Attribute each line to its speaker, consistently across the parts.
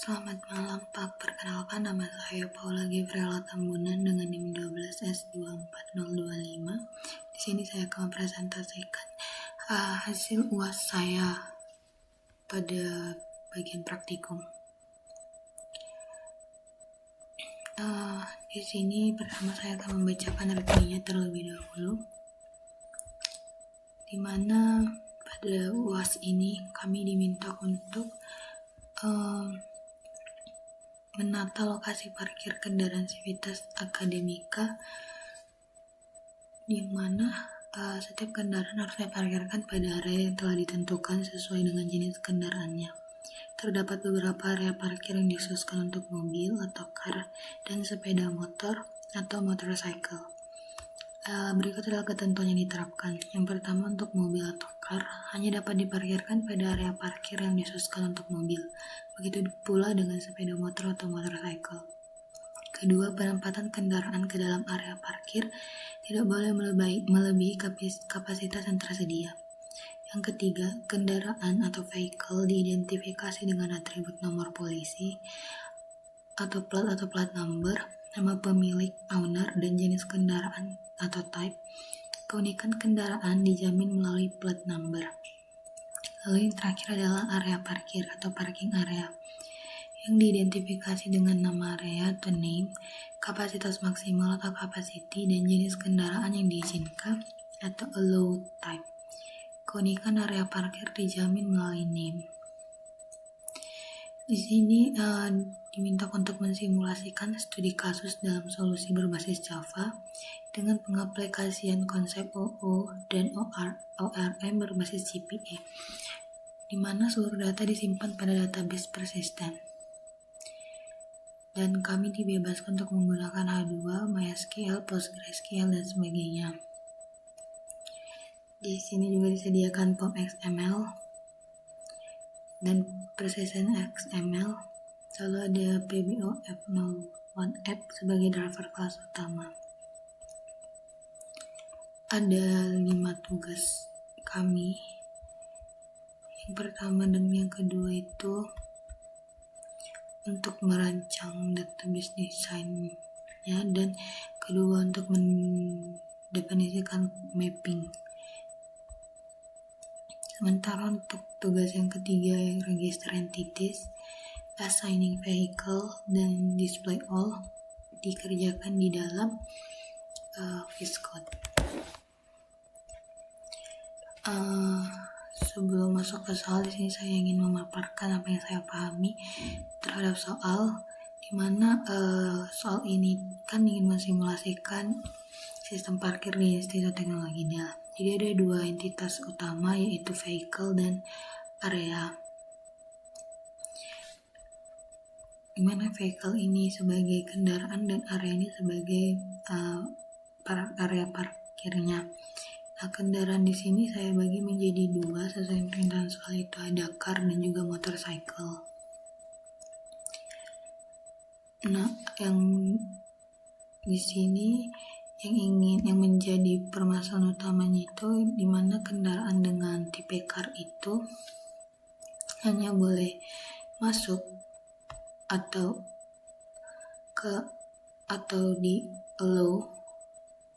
Speaker 1: Selamat malam Pak, perkenalkan nama saya Paula Gabriela Tambunan dengan NIM 12S24025. Di sini saya akan mempresentasikan hasil UAS saya pada bagian praktikum. Di sini pertama saya akan membacakan rekeningnya terlebih dahulu, di mana pada UAS ini kami diminta untuk menata lokasi parkir kendaraan Civitas Akademika, di mana setiap kendaraan harus diparkirkan pada area yang telah ditentukan sesuai dengan jenis kendaraannya. Terdapat beberapa area parkir yang dikhususkan untuk mobil atau car dan sepeda motor atau motorcycle. Berikut adalah ketentuan yang diterapkan. Yang pertama, untuk mobil atau car hanya dapat diparkirkan pada area parkir yang dikhususkan untuk mobil. Begitu pula dengan sepeda motor atau motorcycle. Kedua, penempatan kendaraan ke dalam area parkir tidak boleh melebihi kapasitas yang tersedia. Yang ketiga, kendaraan atau vehicle diidentifikasi dengan atribut nomor polisi atau plat number, nama pemilik, owner, dan jenis kendaraan atau type. Keunikan kendaraan dijamin melalui plat number. Lalu yang terakhir adalah area parkir atau parking area, yang diidentifikasi dengan nama area atau name, kapasitas maksimal atau capacity, dan jenis kendaraan yang diizinkan atau allowed type. Keunikan area parkir dijamin melalui name. Di sini diminta untuk mensimulasikan studi kasus dalam solusi berbasis Java dengan pengaplikasian konsep OO dan ORM berbasis GPA, di mana seluruh data disimpan pada database persisten. Dan kami dibebaskan untuk menggunakan H2, MySQL, PostgreSQL, dan sebagainya. Di sini juga disediakan POM XML dan persistent XML. Lalu ada PBO F01 app sebagai driver kelas utama. Ada 5 tugas kami. Yang pertama dan yang kedua itu untuk merancang database desainnya, dan kedua untuk mendefinisikan mapping. Sementara untuk tugas yang ketiga, yang register entities, assigning vehicle, dan display all dikerjakan di dalam VS Code. Sebelum masuk ke soal, di sini saya ingin memaparkan apa yang saya pahami terhadap soal, dimana soal ini kan ingin mensimulasikan sistem parkir di Institut Teknologi Dell. Jadi ada dua entitas utama, yaitu vehicle dan area. Dimana vehicle ini sebagai kendaraan dan area ini sebagai area parkirnya. Nah, kendaraan di sini saya bagi menjadi dua sesuai perintahan soal, itu ada car dan juga motorcycle. Nah, yang di sini yang menjadi permasalahan utamanya itu dimana kendaraan dengan tipe car itu hanya boleh masuk atau di allow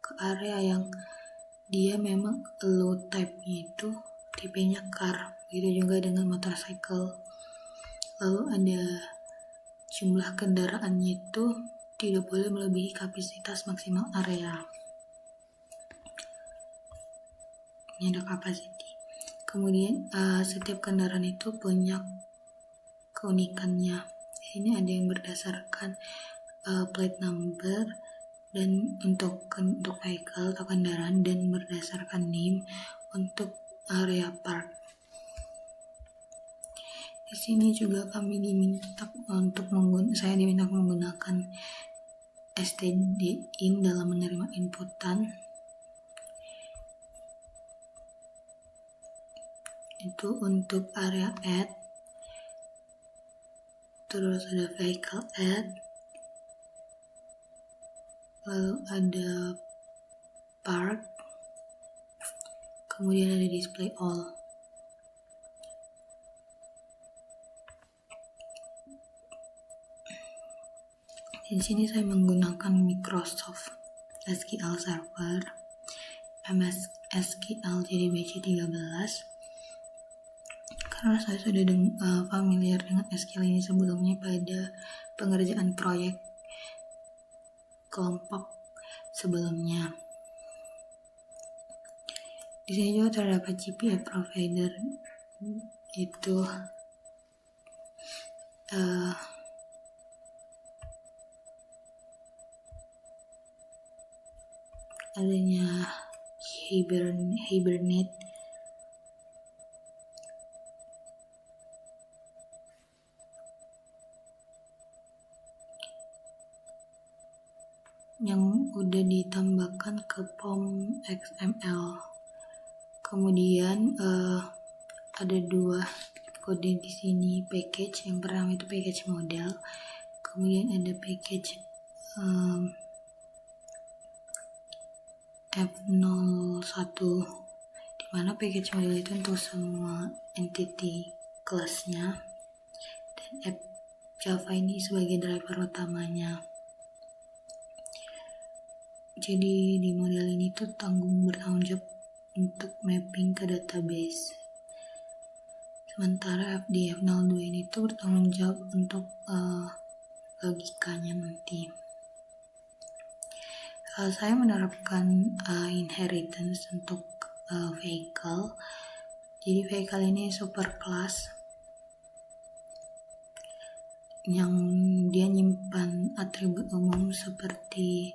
Speaker 1: ke area yang dia memang allow type-nya itu tipenya car. Begitu juga dengan motorcycle. Lalu ada jumlah kendaraannya itu tidak boleh melebihi kapasitas maksimal area. Ini ada capacity. Kemudian setiap kendaraan itu punya keunikannya. Di sini ada yang berdasarkan plate number, dan untuk vehicle atau kendaraan, dan berdasarkan name untuk area park. Di sini juga kami diminta saya diminta menggunakan stdin dalam menerima inputan. Itu untuk area add, terus ada vehicle add, lalu ada park, kemudian ada display all. Di sini saya menggunakan Microsoft SQL Server, MS SQL JDBC 13, karena saya sudah familiar dengan SQL ini sebelumnya pada pengerjaan proyek kelompok sebelumnya. Di sini juga terdapat GPA provider, itu adanya Hibernate, yang udah ditambahkan ke POM XML. Kemudian ada dua kode di sini package. Yang pertama itu package model, kemudian ada package F01, dimana package model itu untuk semua entity kelasnya, dan app Java ini sebagai driver utamanya. Jadi di model ini tuh bertanggung jawab untuk mapping ke database, sementara di F02 ini tuh bertanggung jawab untuk logikanya nanti. Saya menerapkan inheritance untuk vehicle. Jadi vehicle ini superclass yang dia nyimpan atribut umum seperti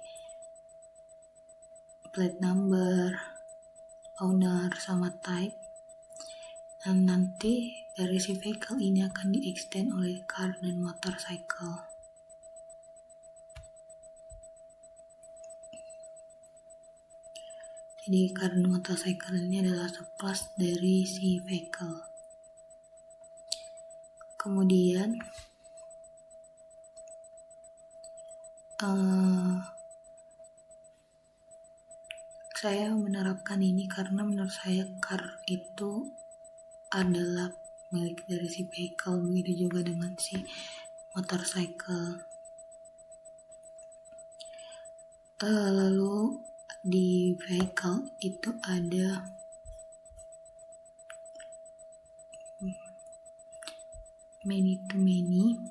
Speaker 1: plate number, owner, sama type. Dan nanti dari si vehicle ini akan di-extend oleh car dan motorcycle. Jadi car dan motorcycle ini adalah subclass dari si vehicle. Kemudian saya menerapkan ini karena menurut saya car itu adalah milik dari si vehicle, begitu juga dengan si motorcycle. Lalu di vehicle itu ada many to many,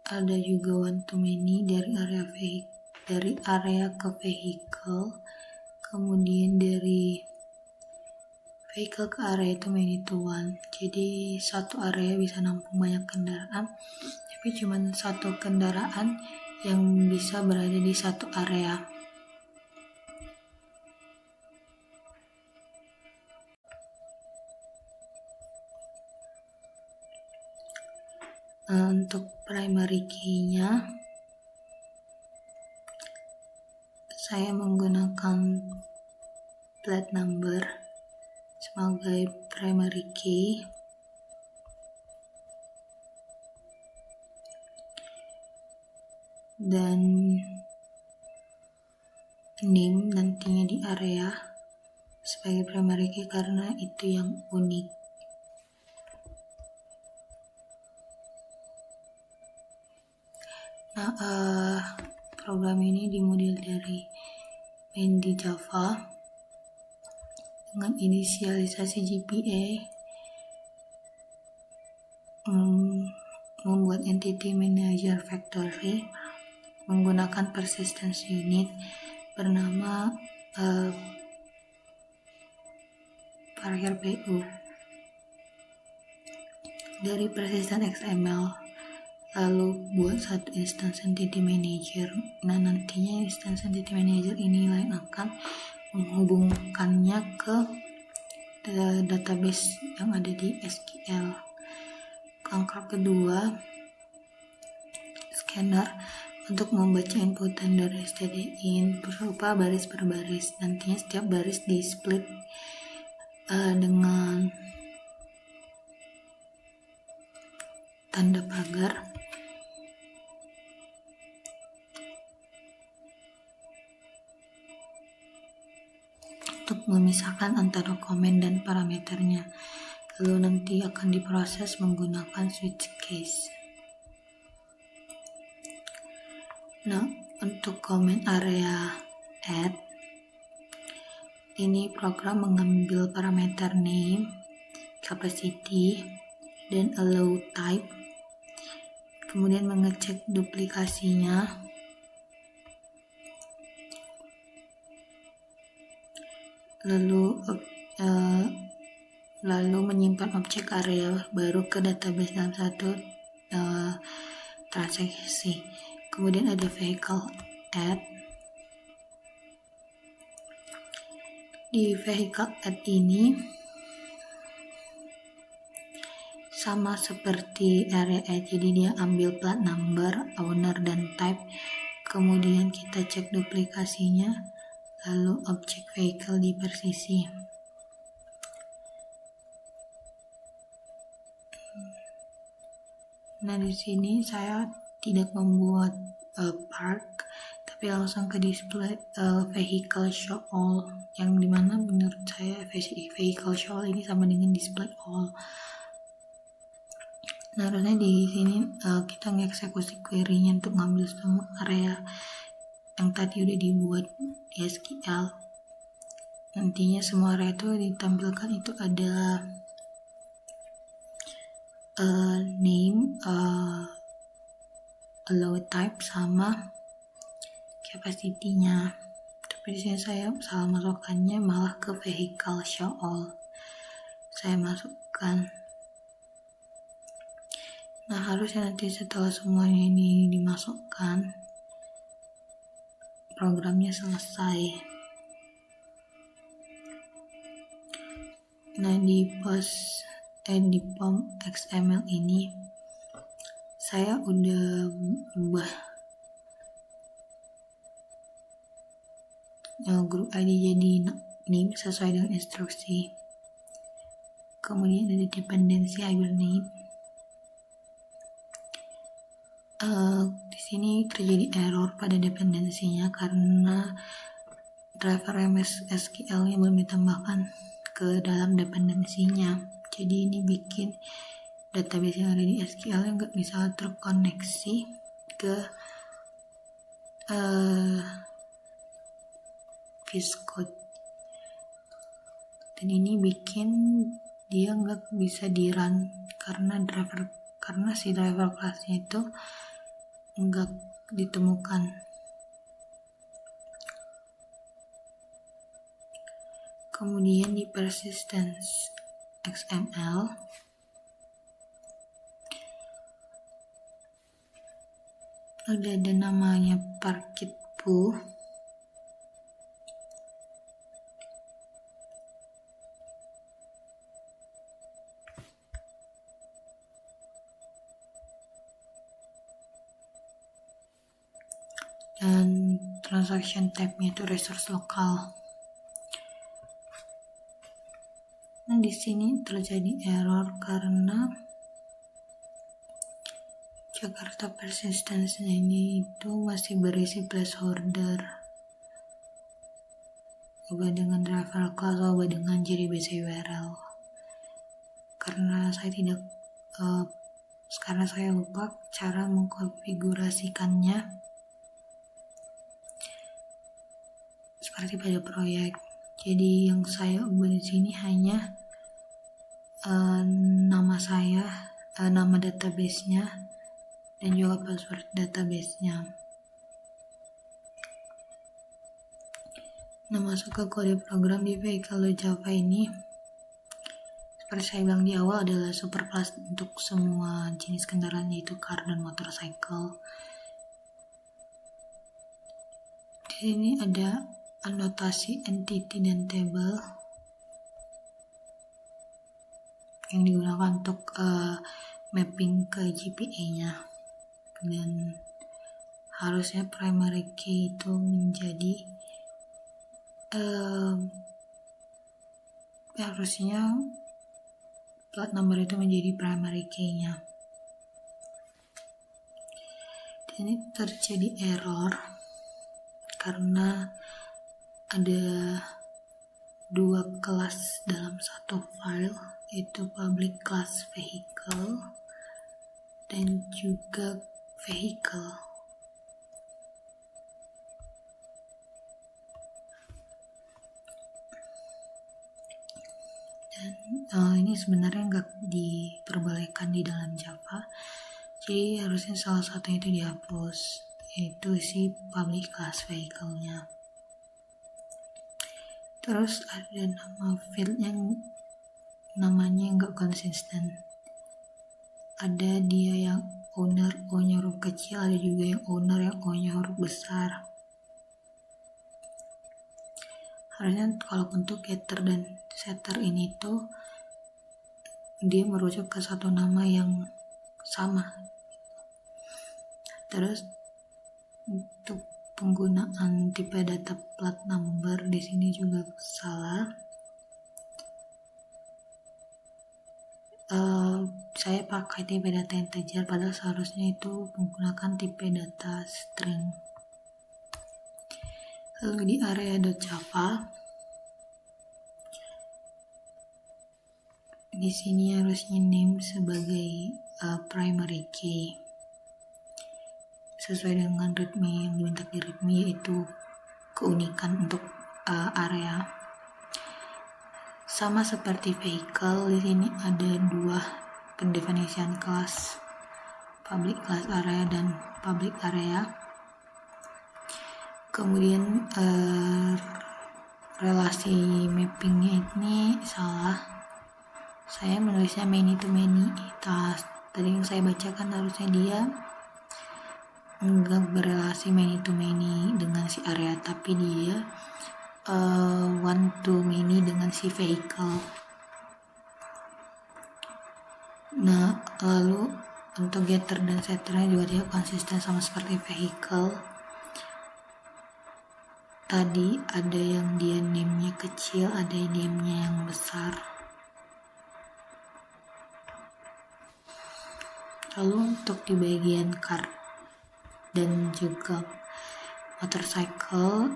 Speaker 1: ada juga one to many dari area ke vehicle, kemudian dari vehicle ke area itu many to one. Jadi satu area bisa nampung banyak kendaraan, tapi cuma satu kendaraan yang bisa berada di satu area. Untuk primary key-nya saya menggunakan plate number sebagai primary key, dan name nantinya di area sebagai primary key karena itu yang unik. Nah, program ini dimodel dari main di Java dengan inisialisasi GPA, membuat entity manager factory, menggunakan persistence unit bernama parkir PU dari persistent XML, lalu buat satu instance entity manager. Nah, nantinya instance entity manager inilah yang akan menghubungkannya ke database yang ada di SQL. Langkah kedua, scanner untuk membaca inputan dari stdin berupa baris per baris. Nantinya setiap baris di split dengan tanda pagar. untuk memisahkan antara komen dan parameternya. Lalu nanti akan diproses menggunakan switch case. Nah, untuk comment area add, ini program mengambil parameter name, capacity, dan allow type, kemudian mengecek duplikasinya, lalu menyimpan objek area baru ke database dalam satu transaksi. Kemudian ada vehicle add. Di vehicle add ini sama seperti area add, jadi dia ambil plat number, owner, dan type, kemudian kita cek duplikasinya, lalu objek vehicle dipersisi. Nah, di sini saya tidak membuat park, tapi langsung ke display vehicle show all, yang dimana menurut saya vehicle show all ini sama dengan display all. Nah, harusnya di sini kita ngeksekusi query-nya untuk ngambil semua area yang tadi udah dibuat di SQL. Nantinya semua area itu ditampilkan itu ada name, allow type, sama capacity-nya. Tapi di sini saya salah masukkannya, malah ke vehicle show all saya masukkan. Nah, harusnya nanti setelah semuanya ini dimasukkan, programnya selesai. Nah, di form XML ini saya udah ubah grup ID jadi name sesuai dengan instruksi. Kemudian ada dependensi Hibernate. Di sini terjadi error pada dependensinya karena driver MS SQL-nya belum ditambahkan ke dalam dependensinya. Jadi ini bikin database yang ada di SQL yang nggak bisa terkoneksi ke VS Code. Dan ini bikin dia nggak bisa di run karena si driver class-nya itu nggak ditemukan. Kemudian di persistence XML ada namanya parkit.poo. Dan transaction type-nya itu resource lokal. Nah, di sini terjadi error karena Jakarta persistence ini itu masih berisi placeholder. Ubah dengan driver class, ubah dengan JDBC URL. Karena saya lupa cara mengkonfigurasikannya seperti pada proyek. Jadi yang saya ubah di sini hanya nama saya, nama database-nya, dan juga password database-nya. Nah, masuk ke kode program di vehicle Java ini, seperti saya bilang di awal, adalah superclass untuk semua jenis kendaraan, yaitu car dan motorcycle. Di sini ada anotasi entity dan table yang digunakan untuk mapping ke GPA-nya, dan harusnya primary key itu menjadi harusnya plat number itu menjadi primary key-nya. Di sini terjadi error karena ada dua kelas dalam satu file, yaitu public class vehicle dan juga vehicle. Dan ini sebenarnya nggak diperbolehkan di dalam Java, jadi harusnya salah satunya itu dihapus, yaitu si public class vehicle-nya. Terus ada nama field yang namanya nggak konsisten. Ada dia yang owner O-nya huruf kecil, ada juga yang owner yang O-nya huruf besar. Harusnya kalau untuk getter dan setter ini tuh dia merujuk ke satu nama yang sama. Terus untuk penggunaan tipe data plat number di sini juga salah. Saya pakai tipe data integer, padahal seharusnya itu menggunakan tipe data string. Lalu di area.java, di sini harusnya name sebagai primary key sesuai dengan readme yang diminta di readme, yaitu keunikan untuk area. Sama seperti vehicle, di sini ada dua pendefinisian kelas, public class area dan public area. Kemudian relasi mappingnya ini salah. Saya menulisnya many to many. Tadi yang saya bacakan harusnya dia enggak berelasi many to many dengan si area, tapi dia one to many dengan si vehicle. Nah, lalu untuk getter dan setternya juga dia konsisten sama seperti vehicle. Tadi ada yang dia name-nya kecil, ada yang name-nya yang besar. Lalu untuk di bagian car dan juga motorcycle,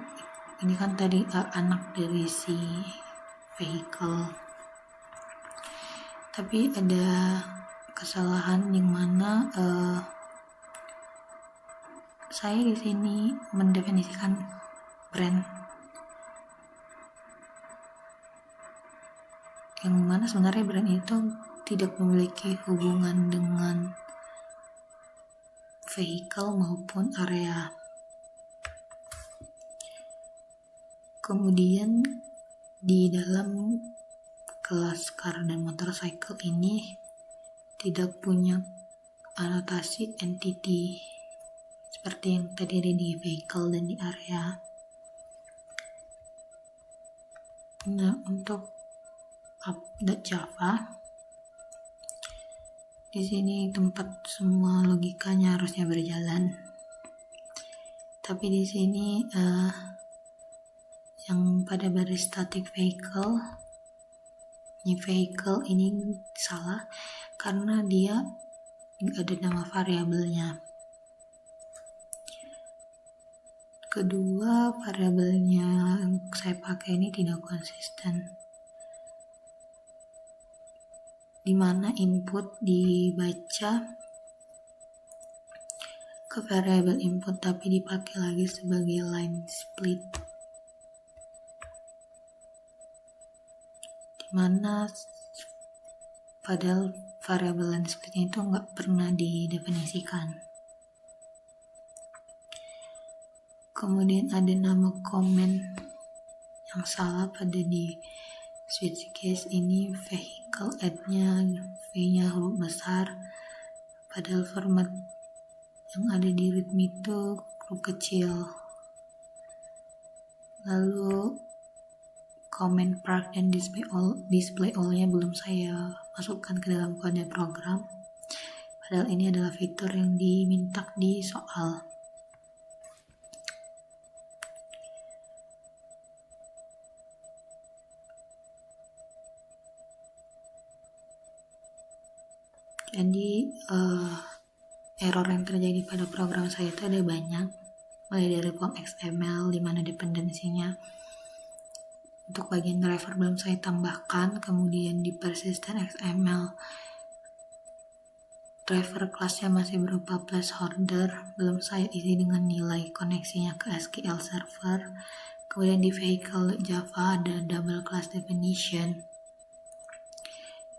Speaker 1: ini kan tadi anak dari si vehicle. Tapi ada kesalahan yang mana saya di sini mendefinisikan brand, yang mana sebenarnya brand itu tidak memiliki hubungan dengan vehicle maupun area. Kemudian di dalam kelas car dan motorcycle ini tidak punya anotasi entity seperti yang tadi ada di vehicle dan di area. Nah, untuk Java, di sini tempat semua logikanya harusnya berjalan. Tapi di sini yang pada baris static vehicle ini salah karena dia nggak ada nama variabelnya. Kedua, variabelnya yang saya pakai ini tidak konsisten, dimana input dibaca ke variabel input tapi dipakai lagi sebagai line split, dimana padahal variabel line splitnya itu nggak pernah didefinisikan. Kemudian ada nama komen yang salah pada di switch case ini, vehicle add-nya V-nya huruf besar, padahal format yang ada di readme itu huruf kecil. Lalu comment park dan display all-nya belum saya masukkan ke dalam kode program, padahal ini adalah fitur yang diminta di soal. Jadi error yang terjadi pada program saya itu ada banyak, mulai dari form XML di mana dependensinya Untuk bagian driver belum saya tambahkan. Kemudian di persistent XML driver kelasnya masih berupa placeholder, belum saya isi dengan nilai koneksinya ke SQL Server. Kemudian di vehicle Java ada double class definition,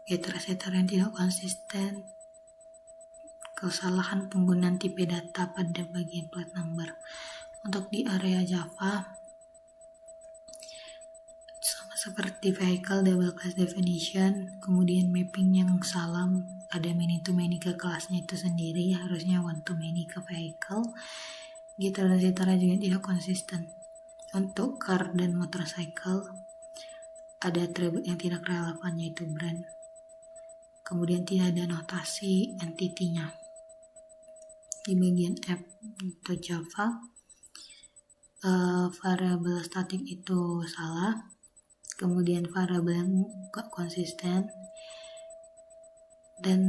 Speaker 1: getter-setter yang tidak konsisten, kesalahan penggunaan tipe data pada bagian plat number. Untuk di area Java, sama seperti vehicle double class definition, kemudian mapping yang salah, ada many to many ke kelasnya itu sendiri, harusnya one to many ke vehicle. Getter dan setter juga tidak konsisten. Untuk car dan motorcycle, ada atribut yang tidak relevan yaitu brand. Kemudian tidak ada notasi entity-nya. Di bagian app itu Java, variabel static itu salah. Kemudian variabel yang gak konsisten, dan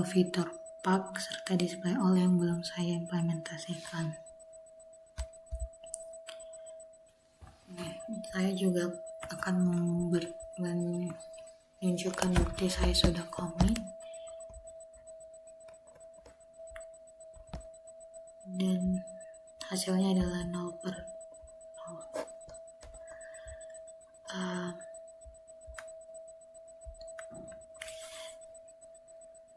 Speaker 1: fitur pack serta display all yang belum saya implementasikan. Saya juga akan menunjukkan bukti saya sudah commit, dan hasilnya adalah 0/0.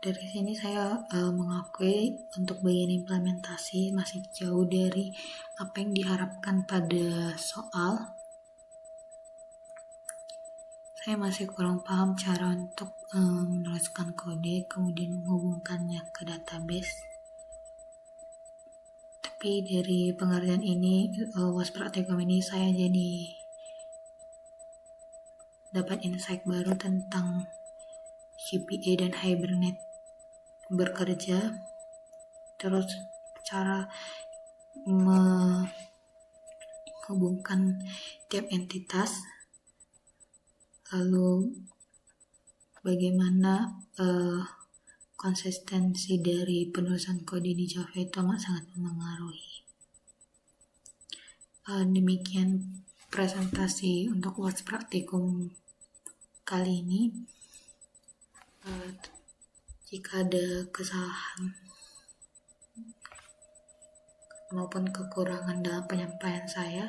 Speaker 1: Dari sini saya mengakui untuk bagian implementasi masih jauh dari apa yang diharapkan pada soal. Saya masih kurang paham cara untuk menuliskan kode kemudian menghubungkannya ke database. Tapi dari pengertian ini, was praktikum ini saya jadi dapat insight baru tentang GPA dan Hibernate bekerja, terus cara menghubungkan tiap entitas, lalu bagaimana konsistensi dari penulisan kode di Java itu sangat mempengaruhi. Demikian presentasi untuk Words Praktikum kali ini. Jika ada kesalahan maupun kekurangan dalam penyampaian saya,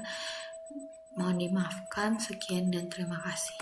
Speaker 1: mohon dimaafkan. Sekian dan terima kasih.